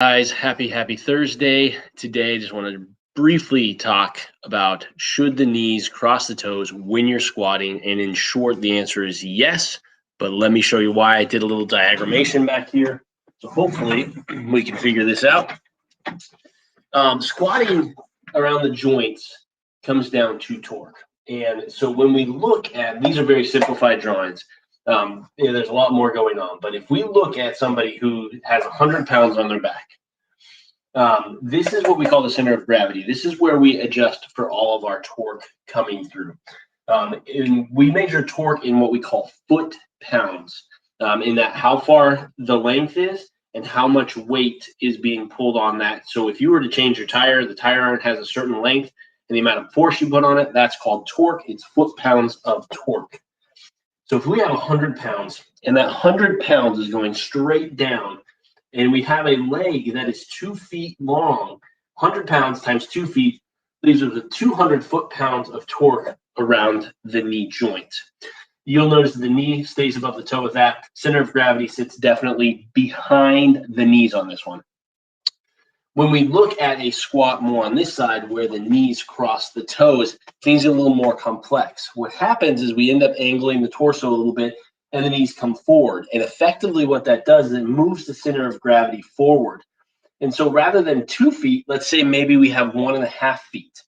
Guys, happy Thursday. Today, I just wanted to briefly talk about should the knees cross the toes when you're squatting? And in short, the answer is yes. But let me show you why. I did a little diagrammation back here. So hopefully we can figure this out. Squatting around the joints comes down to torque. And so when we look at, these are very simplified drawings. There's a lot more going on. But if we look at somebody who has 100 pounds on their back, this is what we call the center of gravity. This is where we adjust for all of our torque coming through. And we measure torque in what we call foot pounds, in that how far the length is and how much weight is being pulled on that. So if you were to change your tire, the tire iron has a certain length, and the amount of force you put on it, that's called torque. It's foot pounds of torque. So if we have 100 pounds and that 100 pounds is going straight down, and we have a leg that is 2 feet long, 100 pounds times 2 feet leaves us with 200 foot-pounds of torque around the knee joint. You'll notice the knee stays above the toe with that. Center of gravity sits definitely behind the knees on this one. When we look at a squat more on this side where the knees cross the toes, things are a little more complex. What happens is we end up angling the torso a little bit and the knees come forward. And effectively what that does is it moves the center of gravity forward. And so rather than 2 feet, let's say maybe we have 1.5 feet.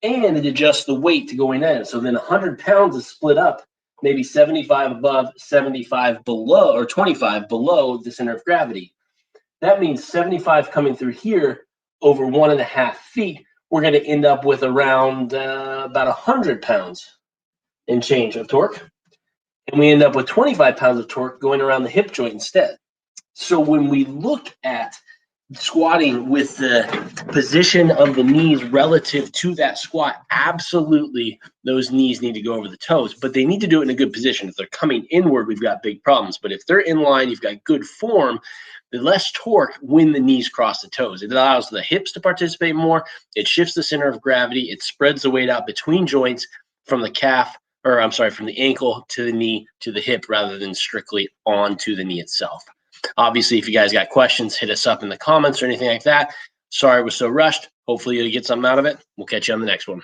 And it adjusts the weight to going in. So then 100 pounds is split up, maybe 75 above, 75 below, or 25 below the center of gravity. That means 75 coming through here over 1.5 feet, we're going to end up with around about 100 pounds and change of torque. And we end up with 25 pounds of torque going around the hip joint instead. So when we look at squatting with the position of the knees relative to that squat, absolutely those knees need to go over the toes, but they need to do it in a good position. If they're coming inward, we've got big problems. But if they're in line, you've got good form, the less torque when the knees cross the toes. It allows the hips to participate more. It shifts the center of gravity. It spreads the weight out between joints from the calf, or I'm sorry, from the ankle to the knee to the hip rather than strictly onto the knee itself. Obviously, if you guys got questions, hit us up in the comments or anything like that. Sorry I was so rushed. Hopefully you'll get something out of it. We'll catch you on the next one.